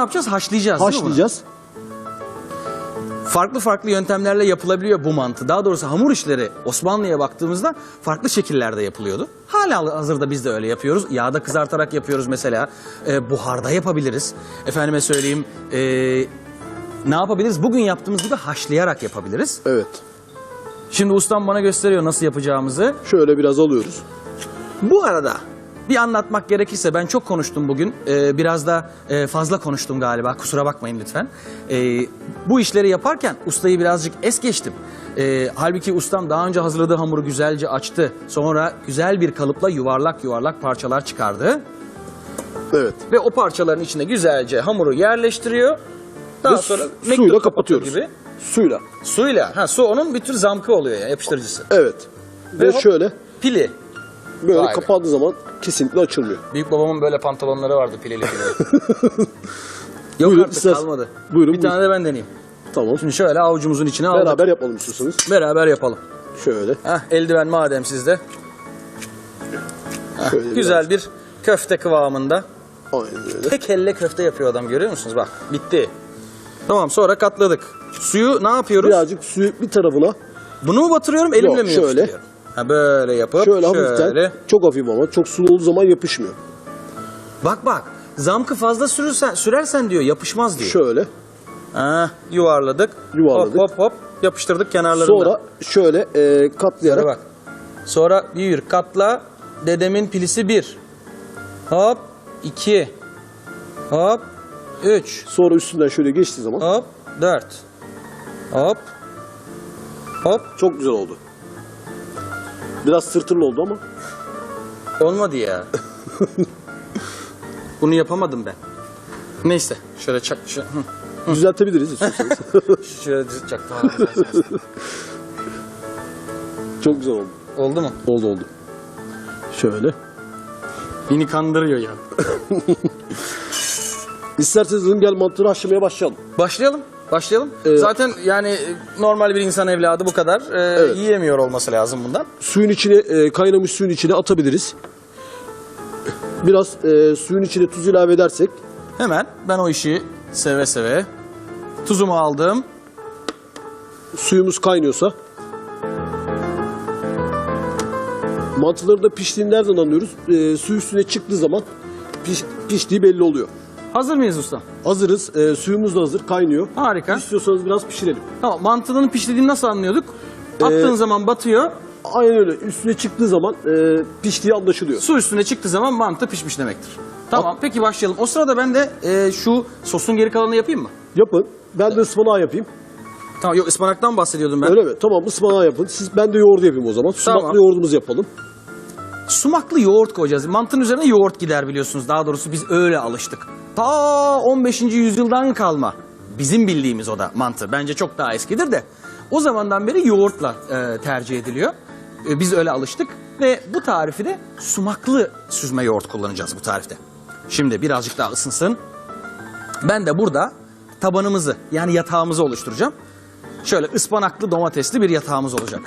yapacağız? Haşlayacağız. Haşlayacağız. Farklı farklı yöntemlerle yapılabiliyor bu mantı. Daha doğrusu hamur işleri Osmanlı'ya baktığımızda farklı şekillerde yapılıyordu. Hala hazırda biz de öyle yapıyoruz. Yağda kızartarak yapıyoruz mesela. Buharda yapabiliriz. Efendime söyleyeyim, ne yapabiliriz? Bugün yaptığımız gibi haşlayarak yapabiliriz. Evet. Şimdi ustam bana gösteriyor nasıl yapacağımızı. Şöyle biraz alıyoruz. Bu arada bir anlatmak gerekirse ben çok konuştum bugün. Biraz da fazla konuştum galiba. Kusura bakmayın lütfen. Bu işleri yaparken ustayı birazcık es geçtim. Halbuki ustam daha önce hazırladığı hamuru güzelce açtı. Sonra güzel bir kalıpla yuvarlak yuvarlak parçalar çıkardı. Evet. Ve o parçaların içine güzelce hamuru yerleştiriyor. Daha Ve sonra suyla mektup kapatıyoruz. gibi. Suyla. Suyla. Ha, su onun bir tür zamkı oluyor yani, yapıştırıcısı. Evet. Ve hop, şöyle pili. böyle Vay be. kapandığı zaman kesinlikle açılmıyor. Büyük babamın böyle pantolonları vardı pileli pileli. Yok Buyurun, artık isterseniz. kalmadı. Buyurun, Bir tane de ben deneyeyim. Tamam. Şimdi şöyle avucumuzun içine aldık. Beraber yapalım istiyorsanız. Beraber yapalım. Şöyle. Heh, eldiven madem sizde. Şöyle Güzel bir köfte kıvamında. Aynen öyle. Tek elle köfte yapıyor adam, görüyor musunuz? Bak bitti. Tamam, sonra katladık. Suyu ne yapıyoruz? Birazcık suyu bir tarafına Bunu mu batırıyorum, elimle Yok, mi şöyle. yapıştırıyorum? Ha, böyle yapıp şöyle hafiften, çok hafif ama çok sulu olduğu zaman yapışmıyor. Bak zamkı fazla sürersen diyor yapışmaz diyor. Şöyle. Ha, yuvarladık. Yuvarladık. Hop hop hop yapıştırdık kenarlarında. Sonra şöyle katlayarak. Sonra bak. Sonra bir katla, dedemin pilisi 1. Hop 2. Hop 3. Sonra üstünden şöyle geçtiği zaman. Hop 4. Hop. Hop. Çok güzel oldu. Biraz sırtırlı oldu ama. Olmadı ya. Bunu yapamadım ben. Neyse. Şöyle çak. Düzeltebiliriz istiyorsanız. Şöyle çak. Çok güzel oldu. Oldu mu? Oldu. Şöyle. Beni kandırıyor ya. İsterseniz hıngel mantığını haşlamaya başlayalım. Başlayalım. Zaten yani normal bir insan evladı bu kadar yiyemiyor olması lazım bundan. Suyun içine, kaynamış suyun içine atabiliriz. Biraz suyun içine tuz ilave edersek. Hemen ben o işi seve seve. Tuzumu aldım. Suyumuz kaynıyorsa. Mantıları da piştiğini nereden anlıyoruz? Su üstüne çıktığı zaman piştiği belli oluyor. Hazır mıyız usta? Hazırız. Suyumuz da hazır. Kaynıyor. Harika. İstiyorsanız biraz pişirelim. Tamam, mantının piştiğini nasıl anlıyorduk? Attığın zaman batıyor. Aynen öyle. Üstüne çıktığı zaman piştiği anlaşılıyor. Su üstüne çıktığı zaman mantı pişmiş demektir. Tamam, peki başlayalım. O sırada ben de şu sosun geri kalanını yapayım mı? Yapın. Ben de ıspanağı yapayım. Tamam, yok ıspanaktan bahsediyordum ben. Öyle mi? Tamam, ıspanağı yapın. Ben de yoğurdu yapayım o zaman. Sumaklı Tamam. yoğurdumuzu yapalım. Sumaklı yoğurt koyacağız. Mantının üzerine yoğurt gider biliyorsunuz. Daha doğrusu biz öyle alıştık. Ta 15. yüzyıldan kalma. Bizim bildiğimiz o da mantı. Bence çok daha eskidir de. O zamandan beri yoğurtla tercih ediliyor. Biz öyle alıştık. Ve bu tarifi de sumaklı süzme yoğurt kullanacağız bu tarifte. Şimdi birazcık daha ısınsın. Ben de burada tabanımızı, yani yatağımızı oluşturacağım. Şöyle ıspanaklı domatesli bir yatağımız olacak.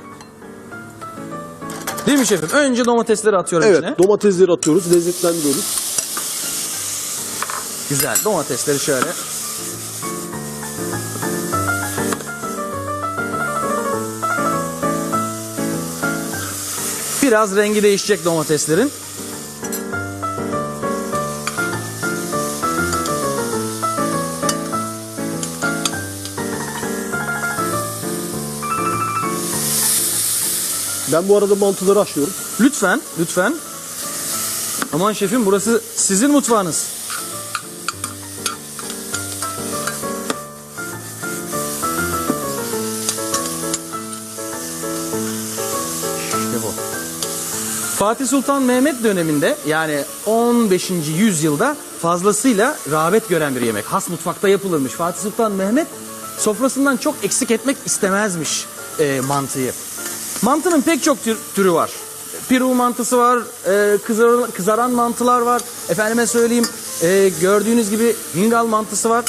Değil mi şefim? Önce domatesleri atıyorum içine. Evet, domatesleri atıyoruz, lezzetlendiriyoruz. Güzel, domatesleri şöyle. Biraz rengi değişecek domateslerin. Ben bu arada mantıları haşlıyorum. Lütfen. Aman şefim, burası sizin mutfağınız. İşte bu. Fatih Sultan Mehmet döneminde, yani 15. yüzyılda fazlasıyla rağbet gören bir yemek. Has mutfakta yapılırmış. Fatih Sultan Mehmet sofrasından çok eksik etmek istemezmiş mantıyı. Mantının pek çok türü var. Piru mantısı var, kızaran mantılar var. Efendime söyleyeyim, gördüğünüz gibi hingal mantısı var.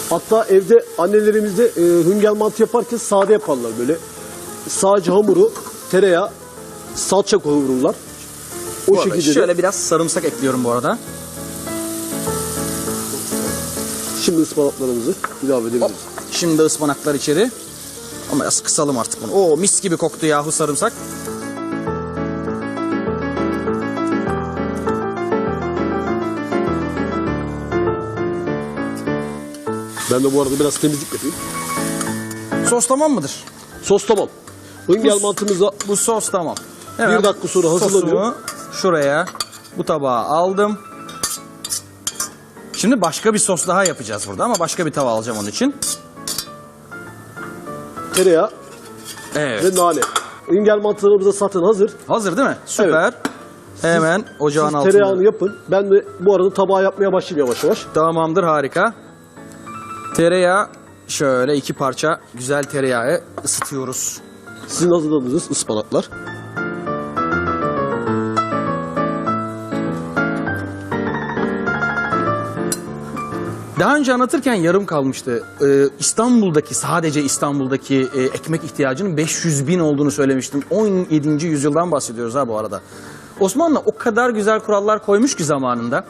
Hatta evde annelerimiz de hıngel mantı yaparken sade yaparlar böyle. Sadece hamuru, tereyağı, salça kavururlar. O şekilde şöyle biraz sarımsak ekliyorum bu arada. Şimdi ıspanaklarımızı ilave edebiliriz. Şimdi ıspanaklar içeri. Ama biraz kısalım artık bunu. Oo, mis gibi koktu yahu sarımsak. Ben de bu arada biraz temizlik yapayım. Sos tamam mıdır? Sos tamam. Hıngel mantımıza Bu sos tamam. Bir dakika sonra hazırlanıyor. Sosumu şuraya bu tabağa aldım. Şimdi başka bir sos daha yapacağız burada ama başka bir tava alacağım onun için. tereyağı Evet. ve nane. Hıngel mantılarımız da zaten hazır. Hazır değil mi? Süper. Hemen ocağın Siz altında. tereyağını yapın. Ben de bu arada tabağı yapmaya başlayayım yavaş yavaş. Tamamdır, harika. Tereyağı şöyle 2 parça güzel tereyağı ısıtıyoruz. Sizin hazırladığınız ıspanaklar. Daha önce anlatırken yarım kalmıştı. İstanbul'daki, sadece İstanbul'daki ekmek ihtiyacının 500 bin olduğunu söylemiştim. 17. yüzyıldan bahsediyoruz ha bu arada. Osmanlı o kadar güzel kurallar koymuş ki zamanında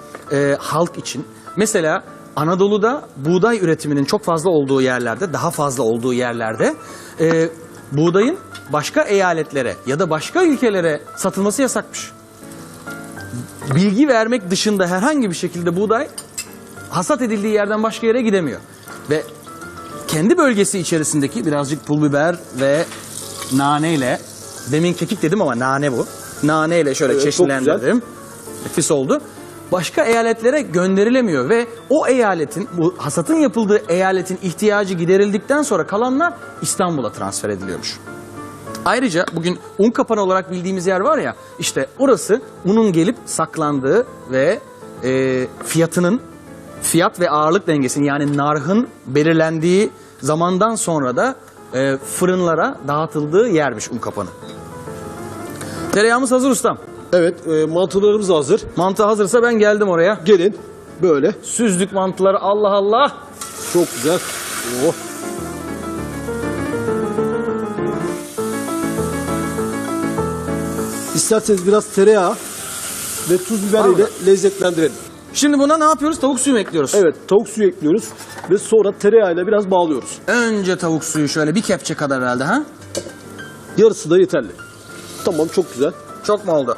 halk için. Mesela Anadolu'da buğday üretiminin çok fazla olduğu yerlerde, daha fazla olduğu yerlerde buğdayın başka eyaletlere ya da başka ülkelere satılması yasakmış. Bilgi vermek dışında herhangi bir şekilde buğday hasat edildiği yerden başka yere gidemiyor. Ve kendi bölgesi içerisindeki birazcık pul biber ve naneyle, demin kekik dedim ama nane bu. Naneyle şöyle Evet, çeşitlendirdim. Nefis oldu. Başka eyaletlere gönderilemiyor ve o eyaletin, bu hasatın yapıldığı eyaletin ihtiyacı giderildikten sonra kalanlar İstanbul'a transfer ediliyormuş. Ayrıca bugün Unkapanı olarak bildiğimiz yer var ya, işte orası unun gelip saklandığı ve fiyat ve ağırlık dengesinin, yani narhın belirlendiği zamandan sonra da fırınlara dağıtıldığı yermiş Unkapanı. Tereyağımız hazır ustam. Evet, mantılarımız da hazır. Mantı hazırsa ben geldim oraya. Gelin böyle. Süzdük mantıları, Allah Allah. Çok güzel. Oh. İsterseniz biraz tereyağı ve tuz biber ile lezzetlendirelim. Şimdi buna ne yapıyoruz? Tavuk suyu mu ekliyoruz? Evet, tavuk suyu ekliyoruz ve sonra tereyağıyla biraz bağlıyoruz. Önce tavuk suyu şöyle bir kepçe kadar herhalde ha? Yarısı da yeterli. Tamam, çok güzel. Çok mu oldu?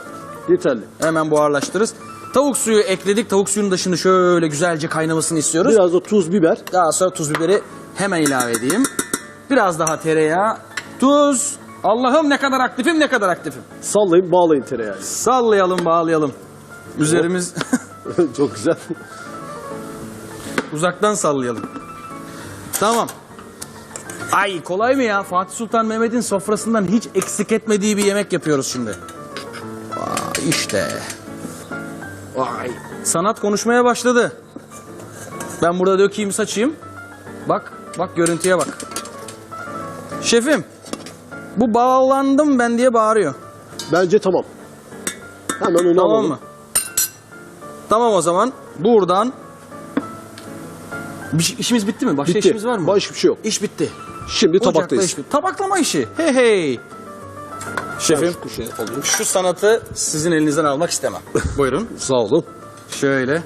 Yeterli. Hemen buharlaştırırız. Tavuk suyu ekledik. Tavuk suyunun da şimdi şöyle güzelce kaynamasını istiyoruz. Biraz da tuz, biber. Daha sonra tuz biberi hemen ilave edeyim. Biraz daha tereyağı, tuz. Allah'ım ne kadar aktifim, ne kadar aktifim. Sallayın, bağlayın tereyağı. Sallayalım, bağlayalım. Üzerimiz Çok güzel. uzaktan sallayalım. Tamam. Ay kolay mı ya? Fatih Sultan Mehmet'in sofrasından hiç eksik etmediği bir yemek yapıyoruz şimdi. Vay işte. Vay. Sanat konuşmaya başladı. Ben burada dökeyim, saçayım. Bak, bak görüntüye bak. Şefim, bu bağlandım ben diye bağırıyor. Bence tamam. Hemen onu Tamam alalım. mı? Tamam o zaman. Buradan işimiz bitti mi? Başka Bitti. işimiz var mı? Başka bir şey yok. İş bitti. Şimdi Ocakta tabaktayız. iş bitti. Tabaklama işi. Hey hey. Şefim, şu sanatı sizin elinizden almak istemem. Buyurun. Sağ olun. Şöyle.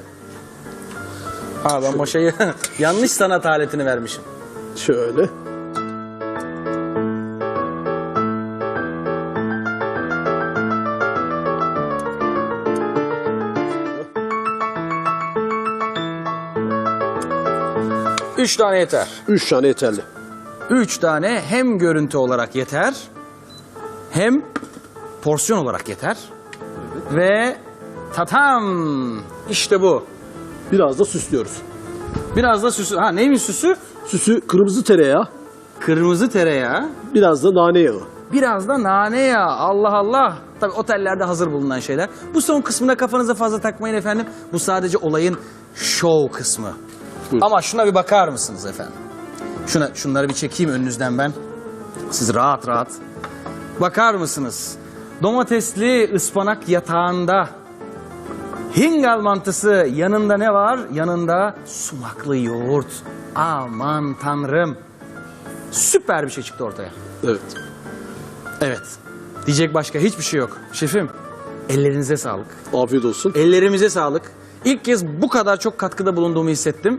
Ha ben maşayı yanlış sanat aletini vermişim. Şöyle. Üç tane yeter. 3 tane yeterli. 3 tane hem görüntü olarak yeter, hem porsiyon olarak yeter. Ve tatam, işte bu. Biraz da süslüyoruz. Biraz da süsü. Ha neymiş süsü? Süsü kırmızı tereyağı, Kırmızı tereyağı, biraz da nane yağı. biraz da nane yağı. Allah Allah. Tabii otellerde hazır bulunan şeyler. Bu son kısmına kafanıza fazla takmayın efendim. Bu sadece olayın şov kısmı. Buyurun. Ama şuna bir bakar mısınız efendim? Şunları bir çekeyim önünüzden ben. Siz rahat rahat. Bakar mısınız? Domatesli ıspanak yatağında. Hingal mantısı, yanında ne var? Yanında sumaklı yoğurt. Aman tanrım. Süper bir şey çıktı ortaya. Evet. Evet. Diyecek başka hiçbir şey yok. Şefim, ellerinize sağlık. Afiyet olsun. Ellerimize sağlık. İlk kez bu kadar çok katkıda bulunduğumu hissettim.